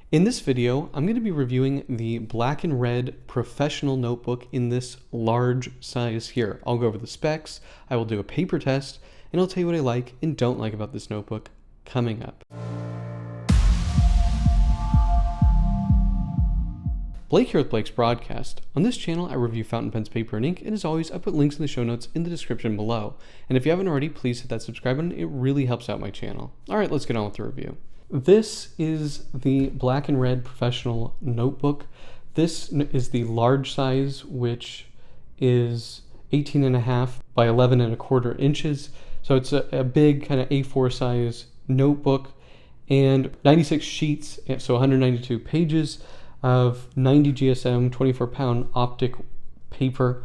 In this video, I'm going to be reviewing the black and red professional notebook in this large size here. I'll go over the specs, I will do a paper test, and I'll tell you what I like and don't like about this notebook coming up. Blake here with Blake's Broadcast. On this channel, I review fountain pens, paper, and ink, and as always, I put links in the show notes in the description below. And if you haven't already, please hit that subscribe button. It really helps out my channel. All right, let's get on with the review. This is the black and red professional notebook. This is the large size, which is 18.5 by 11.25 inches. So it's a big kind of A4 size notebook, and 96 sheets, so 192 pages of 90 GSM 24-pound Optik paper.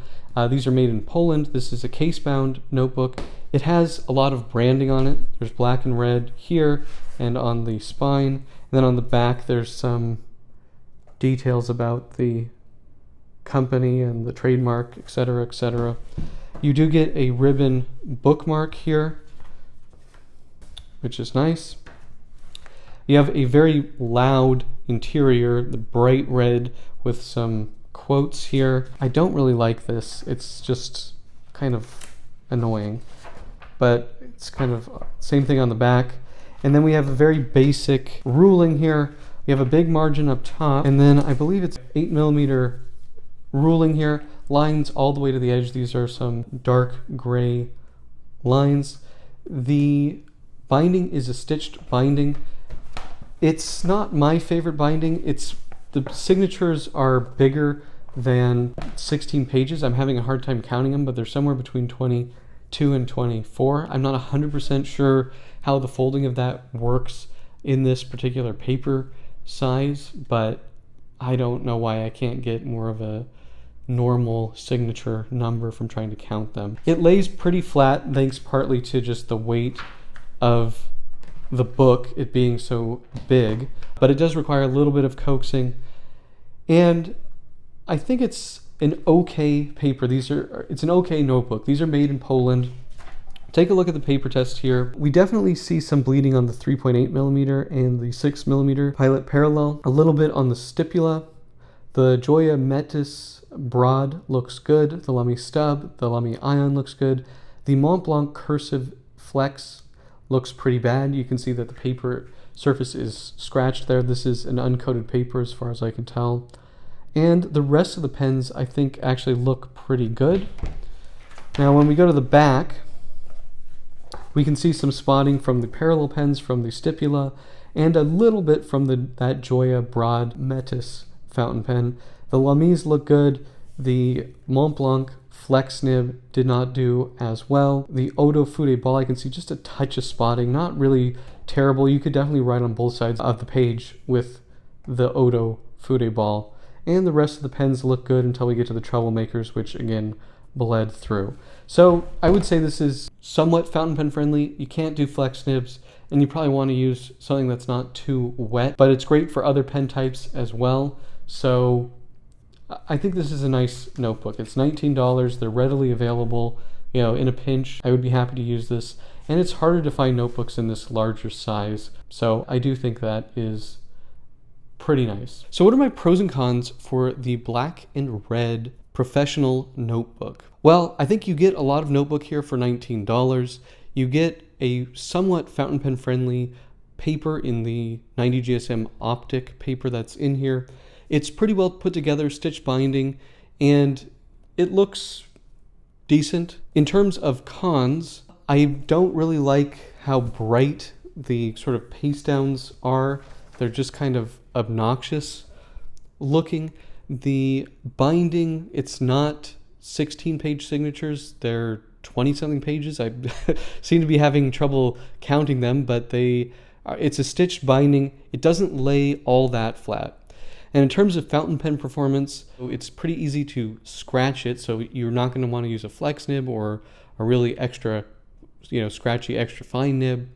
These are made in Poland. This is a case-bound notebook. It has a lot of branding on it. There's black and red here and on the spine. And then on the back, there's some details about the company and the trademark, etc., etc. You do get a ribbon bookmark here, which is nice. You have a very loud interior, the bright red with some quotes here. I don't really like this. It's just kind of annoying, but it's kind of same thing on the back. And then we have a very basic ruling here. We have a big margin up top, and then I believe it's 8mm ruling here, lines all the way to the edge. These are some dark gray lines. The binding is a stitched binding. It's not my favorite binding. The signatures are bigger than 16 pages. I'm having a hard time counting them, but they're somewhere between 22 and 24. I'm not 100% sure how the folding of that works in this particular paper size, but I don't know why I can't get more of a normal signature number from trying to count them. It lays pretty flat thanks partly to just the weight of the book, it being so big, but it does require a little bit of coaxing, and I think it's an okay paper. It's an okay notebook. These are made in Poland. Take a look at the paper test here. We definitely see some bleeding on the 3.8mm and the 6mm pilot parallel, a little bit on the stipula. The Joya Metis broad looks good. The Lamy stub, the Lamy ion looks good. The Mont Blanc cursive flex looks pretty bad. You can see that the paper surface is scratched there. This is an uncoated paper as far as I can tell. And the rest of the pens I think actually look pretty good. Now when we go to the back, we can see some spotting from the parallel pens from the stipula and a little bit from that Joya broad Metis fountain pen. The Lamys look good. The Mont Blanc flex nib did not do as well. The Odo Fude ball, I can see just a touch of spotting, not really terrible. You could definitely write on both sides of the page with the Odo Fude ball. And the rest of the pens look good until we get to the troublemakers, which again bled through. So I would say this is somewhat fountain pen friendly. You can't do flex nibs, and you probably want to use something that's not too wet, but it's great for other pen types as well. So I think this is a nice notebook. It's $19. They're readily available. In a pinch, I would be happy to use this. And it's harder to find notebooks in this larger size. So I do think that is pretty nice. So what are my pros and cons for the black and red professional notebook? Well, I think you get a lot of notebook here for $19. You get a somewhat fountain pen friendly paper in the 90 GSM Optik paper that's in here. It's pretty well put together, stitched binding, and it looks decent. In terms of cons, I don't really like how bright the sort of paste downs are. They're just kind of obnoxious looking. The binding, it's not 16-page signatures. They're 20-something pages. I seem to be having trouble counting them, but it's a stitched binding. It doesn't lay all that flat. And in terms of fountain pen performance, it's pretty easy to scratch it, so you're not going to want to use a flex nib or a really extra, scratchy, extra fine nib.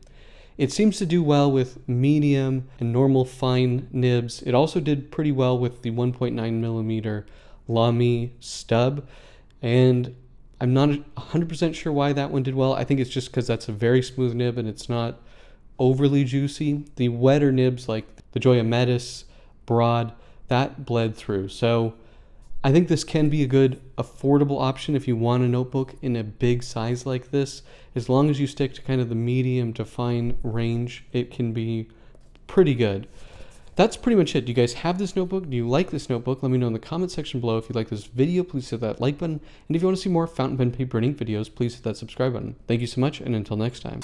It seems to do well with medium and normal fine nibs. It also did pretty well with the 1.9mm Lamy stub, and I'm not 100% sure why that one did well. I think it's just because that's a very smooth nib and it's not overly juicy. The wetter nibs like the Joya Metis broad, that bled through. So I think this can be a good affordable option if you want a notebook in a big size like this. As long as you stick to kind of the medium to fine range, it can be pretty good. That's pretty much it. Do you guys have this notebook? Do you like this notebook? Let me know in the comment section below. If you like this video, please hit that like button. And if you want to see more fountain pen, paper, and ink videos, please hit that subscribe button. Thank you so much, and until next time.